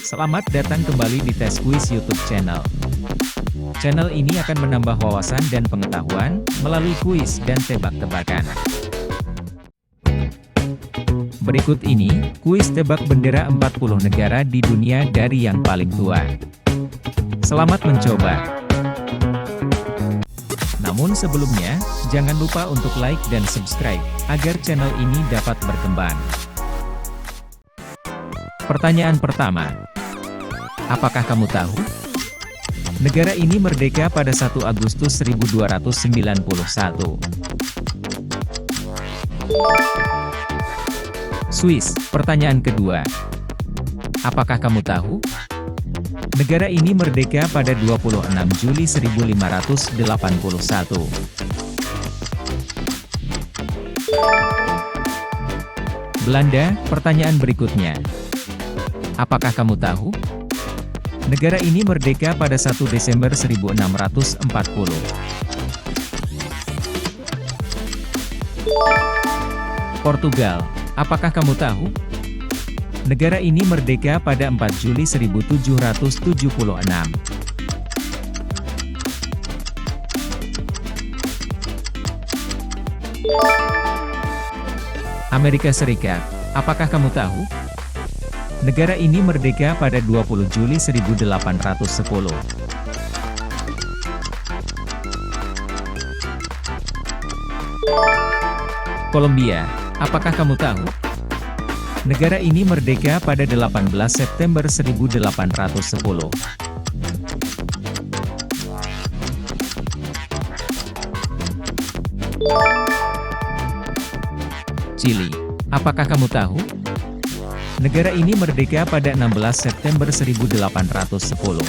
Selamat datang kembali di Tes Kuis YouTube channel. Channel ini akan menambah wawasan dan pengetahuan, melalui kuis dan tebak-tebakan. Berikut ini, kuis tebak bendera 40 negara di dunia dari yang paling tua. Selamat mencoba. Namun sebelumnya, jangan lupa untuk like dan subscribe, agar channel ini dapat berkembang. Pertanyaan pertama. Apakah kamu tahu? Negara ini merdeka pada 1 Agustus 1291. Swiss. Pertanyaan kedua. Apakah kamu tahu? Negara ini merdeka pada 26 Juli 1581. Belanda. Pertanyaan berikutnya. Apakah kamu tahu? Negara ini merdeka pada 1 Desember 1640. Portugal. Apakah kamu tahu? Negara ini merdeka pada 4 Juli 1776. Amerika Serikat. Apakah kamu tahu? Negara ini merdeka pada 20 Juli 1810. Kolombia. Apakah kamu tahu? Negara ini merdeka pada 18 September 1810. Chili. Apakah kamu tahu? Negara ini merdeka pada 16 September 1810.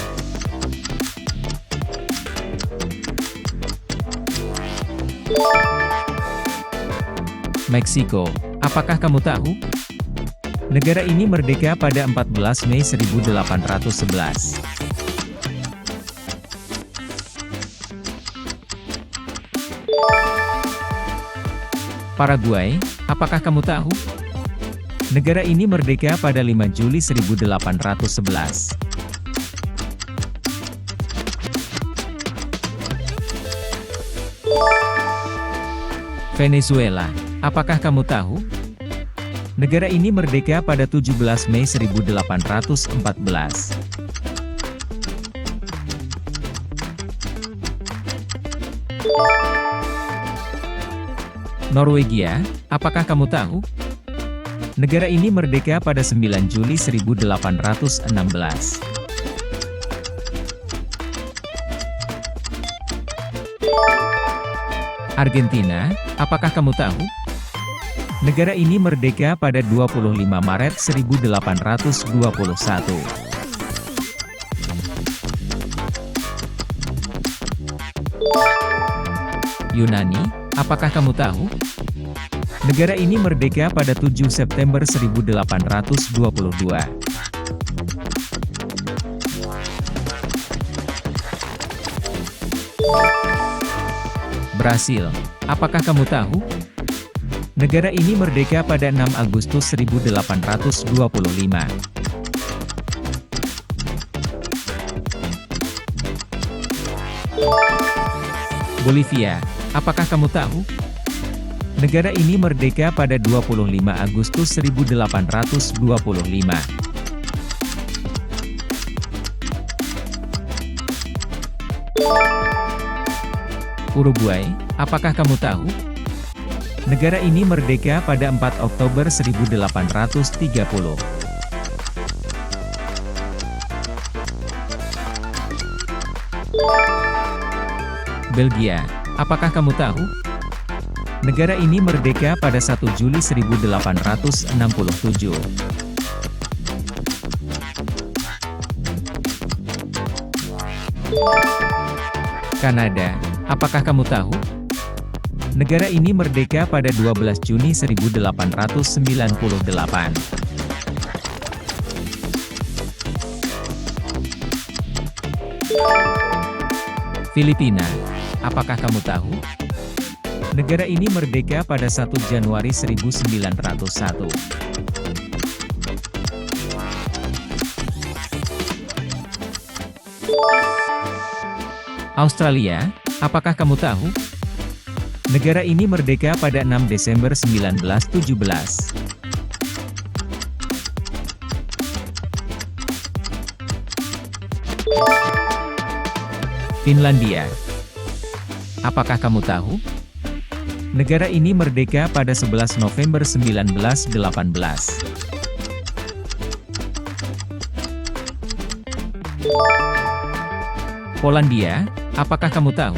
Meksiko. Apakah kamu tahu? Negara ini merdeka pada 14 Mei 1811. Paraguay. Apakah kamu tahu? Negara ini merdeka pada 5 Juli 1811. Venezuela. Apakah kamu tahu? Negara ini merdeka pada 17 Mei 1814. Norwegia. Apakah kamu tahu? Negara ini merdeka pada 9 Juli 1816. Argentina. Apakah kamu tahu? Negara ini merdeka pada 25 Maret 1821. Yunani. Apakah kamu tahu? Negara ini merdeka pada 7 September 1822. Brasil. Apakah kamu tahu? Negara ini merdeka pada 6 Agustus 1825. Bolivia. Apakah kamu tahu? Negara ini merdeka pada 25 Agustus 1825. Uruguay. Apakah kamu tahu? Negara ini merdeka pada 4 Oktober 1830. Belgia. Apakah kamu tahu? Negara ini merdeka pada 1 Juli 1867. Kanada. Apakah kamu tahu? Negara ini merdeka pada 12 Juni 1898. Filipina. Apakah kamu tahu? Negara ini merdeka pada 1 Januari 1901. Australia, apakah kamu tahu? Negara ini merdeka pada 6 Desember 1917. Finlandia. Apakah kamu tahu? Negara ini merdeka pada 11 November 1918. Polandia, apakah kamu tahu?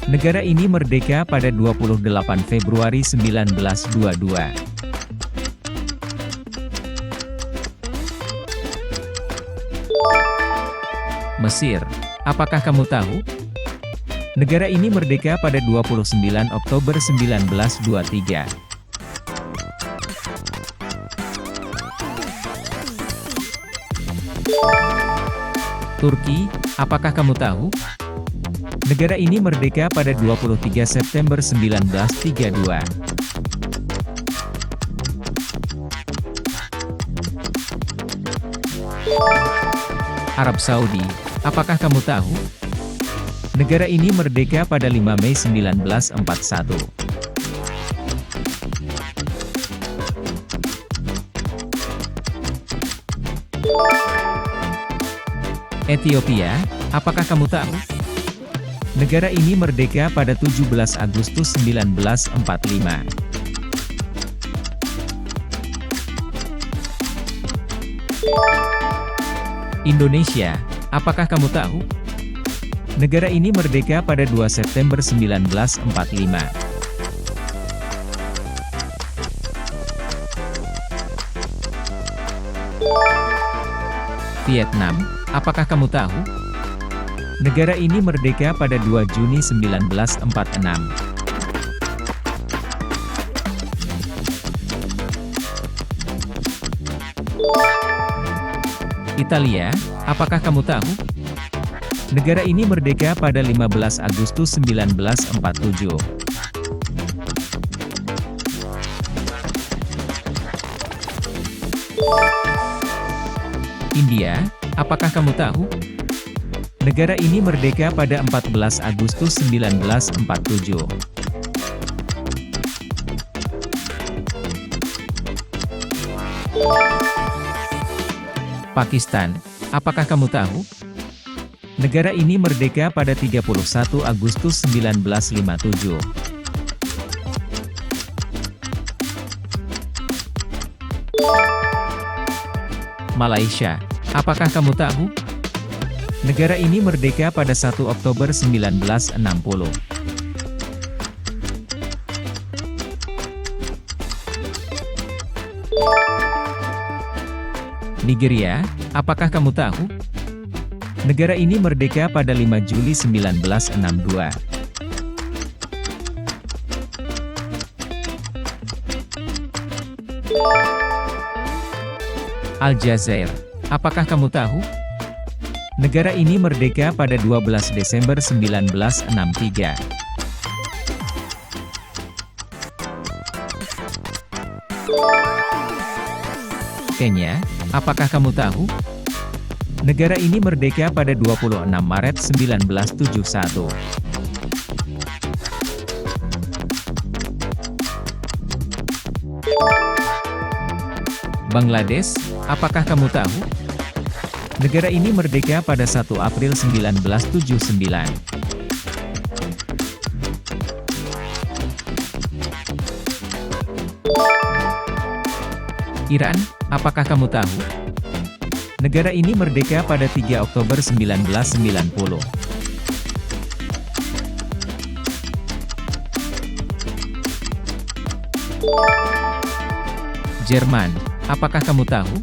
Negara ini merdeka pada 28 Februari 1922. Mesir, apakah kamu tahu? Negara ini merdeka pada 29 Oktober 1923. Turki, apakah kamu tahu? Negara ini merdeka pada 23 September 1932. Arab Saudi, apakah kamu tahu? Negara ini merdeka pada 5 Mei 1941. Ethiopia, apakah kamu tahu? Negara ini merdeka pada 17 Agustus 1945. Indonesia, apakah kamu tahu? Negara ini merdeka pada 2 September 1945. Vietnam, apakah kamu tahu? Negara ini merdeka pada 2 Juni 1946. Italia, apakah kamu tahu? Negara ini merdeka pada 15 Agustus 1947. India, apakah kamu tahu? Negara ini merdeka pada 14 Agustus 1947. Pakistan, apakah kamu tahu? Negara ini merdeka pada 31 Agustus 1957. Malaysia, apakah kamu tahu? Negara ini merdeka pada 1 Oktober 1960. Nigeria, apakah kamu tahu? Negara ini merdeka pada 5 Juli 1962. Aljazair, apakah kamu tahu? Negara ini merdeka pada 12 Desember 1963. Kenya, apakah kamu tahu? Negara ini merdeka pada 26 Maret 1971. Bangladesh, apakah kamu tahu? Negara ini merdeka pada 1 April 1979. Iran, apakah kamu tahu? Negara ini merdeka pada 3 Oktober 1990. Jerman, apakah kamu tahu?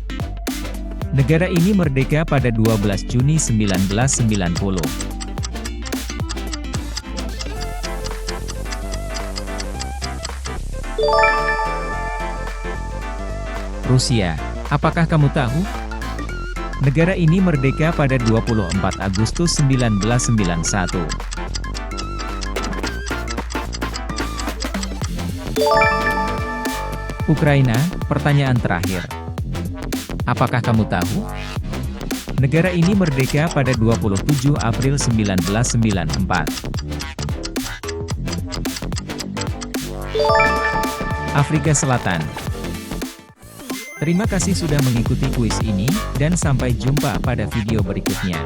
Negara ini merdeka pada 12 Juni 1990. Rusia, apakah kamu tahu? Negara ini merdeka pada 24 Agustus 1991. Ukraina, pertanyaan terakhir. Apakah kamu tahu? Negara ini merdeka pada 27 April 1994. Afrika Selatan. Terima kasih sudah mengikuti kuis ini, dan sampai jumpa pada video berikutnya.